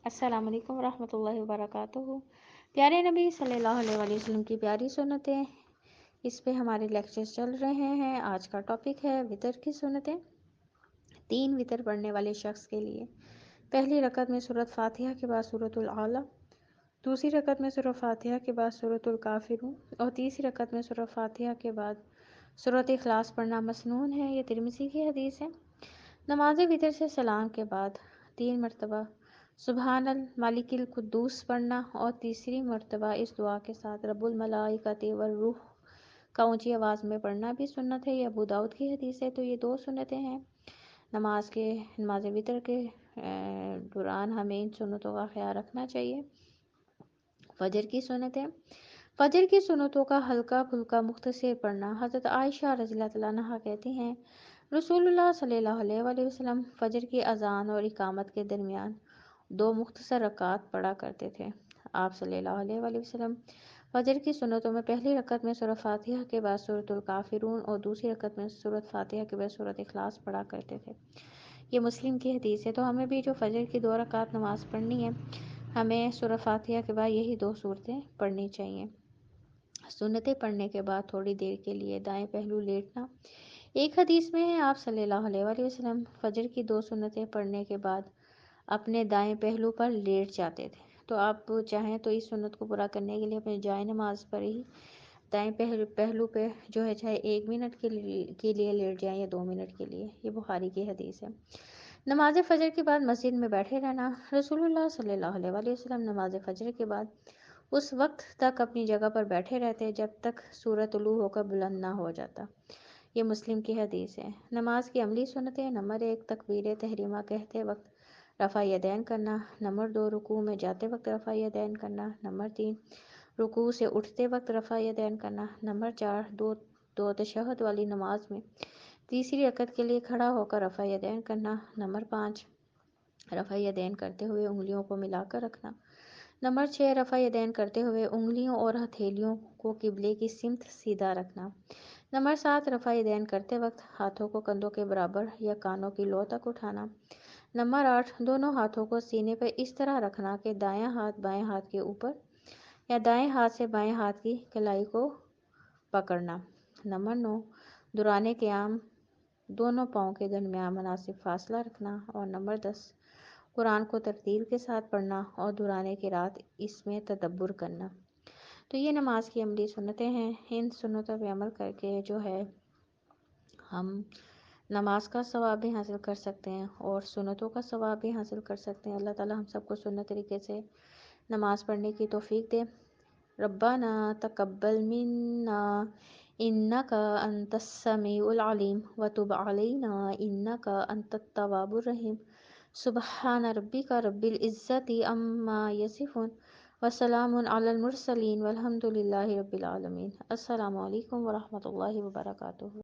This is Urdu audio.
السلام علیکم ورحمۃ اللہ وبرکاتہ۔ پیارے نبی صلی اللہ علیہ وآلہ وسلم کی پیاری سنتیں، اس پہ ہمارے لیکچرز چل رہے ہیں۔ آج کا ٹاپک ہے وتر کی سنتیں۔ 3 وتر پڑھنے والے شخص کے لیے پہلی رکعت میں سورۃ فاتحہ کے بعد سورۃ الاعلیٰ، دوسری رکعت میں سورۃ فاتحہ کے بعد سورۃ الکافرون اور تیسری رکعت میں سورۃ فاتحہ کے بعد سورۃ اخلاص پڑھنا مسنون ہے۔ یہ ترمذی کی حدیث ہے۔ نماز وتر سے سلام کے بعد 3 مرتبہ سبحان الملک القدوس پڑھنا اور تیسری مرتبہ اس دعا کے ساتھ رب الملائکۃ والروح کا اونچی آواز میں پڑھنا بھی سنت ہے۔ یہ ابو داؤد کی حدیث ہے۔ تو یہ 2 سنتیں ہیں۔ نماز وتر کے دوران ہمیں ان سنتوں کا خیال رکھنا چاہیے۔ فجر کی سنتیں۔ فجر کی سنتوں کا ہلکا پھلکا مختصر پڑھنا۔ حضرت عائشہ رضی اللہ تعالیٰ عنہا کہتی ہیں، رسول اللہ صلی اللہ علیہ وآلہ وسلم فجر کی اذان اور اقامت کے درمیان 2 مختصر رکعات پڑھا کرتے تھے۔ آپ صلی اللہ علیہ وآلہ وسلم فجر کی سنتوں میں پہلی رکعت میں سورۃ فاتحہ کے بعد سورۃ الکافرون اور دوسری رکعت میں سورۃ فاتحہ کے بعد سورۃ اخلاص پڑھا کرتے تھے۔ یہ مسلم کی حدیث ہے۔ تو ہمیں بھی جو فجر کی 2 رکعات نماز پڑھنی ہے، ہمیں سورۃ فاتحہ کے بعد یہی 2 سورتیں پڑھنی چاہیے۔ سنتیں پڑھنے کے بعد تھوڑی دیر کے لیے دائیں پہلو لیٹنا۔ ایک حدیث میں ہے آپ صلی اللہ علیہ وآلہ وسلم فجر کی 2 سنتیں پڑھنے کے بعد اپنے دائیں پہلو پر لیٹ جاتے تھے۔ تو آپ چاہیں تو اس سنت کو پورا کرنے کے لیے اپنے جائے نماز پر ہی دائیں پہلو پہ جو ہے چاہے 1 منٹ کے لیے لیٹ جائیں یا 2 منٹ کے لیے۔ یہ بخاری کی حدیث ہے۔ نماز فجر کے بعد مسجد میں بیٹھے رہنا۔ رسول اللہ صلی اللہ علیہ وآلہ وسلم نماز فجر کے بعد اس وقت تک اپنی جگہ پر بیٹھے رہتے جب تک سورج طلوع ہو کر بلند نہ ہو جاتا۔ یہ مسلم کی حدیث ہے۔ نماز کی عملی سنتیں۔ نمبر 1 تکبیر تحریمہ کہتے وقت رفع یدین کرنا۔ نمبر 2 رکوع میں جاتے وقت رفع یدین کرنا۔ نمبر 3 رکوع سے اٹھتے وقت رفع یدین کرنا۔ نمبر 4 دو تشہد والی نماز میں تیسری رکعت کے لیے کھڑا ہو کر رفع یدین کرنا۔ نمبر 5 رفع یدین کرتے ہوئے انگلیوں کو ملا کر رکھنا۔ نمبر 6 رفع یدین کرتے ہوئے انگلیوں اور ہتھیلیوں کو قبلے کی سمت سیدھا رکھنا۔ نمبر 7 رفع یدین کرتے وقت ہاتھوں کو کندھوں کے برابر یا کانوں کی لو تک اٹھانا۔ نمبر 8 دونوں ہاتھوں کو سینے پر اس طرح رکھنا کہ دایاں ہاتھ بائیں ہاتھ کے اوپر یا دائیں ہاتھ سے بائیں ہاتھ کی کلائی کو پکڑنا۔ نمبر 9 دوران قیام دونوں پاؤں کے درمیان مناسب فاصلہ رکھنا۔ اور نمبر 10 قرآن کو ترتیل کے ساتھ پڑھنا اور دوران قرات اس میں تدبر کرنا۔ تو یہ نماز کی عملی سنتیں ہیں۔ ان سنتوں پہ عمل کر کے جو ہے ہم نماز کا ثواب بھی حاصل کر سکتے ہیں اور سنتوں کا ثواب بھی حاصل کر سکتے ہیں۔ اللہ تعالیٰ ہم سب کو سنت طریقے سے نماز پڑھنے کی توفیق دے۔ ربنا تقبل منا انک انت السمیع العلیم وتب علینا انک انت التواب الرحیم۔ سبحان ربک رب العزت عما یصفون وسلام علی المرسلین والحمد للہ رب العالمین۔ السلام علیکم ورحمۃ اللہ وبرکاتہ۔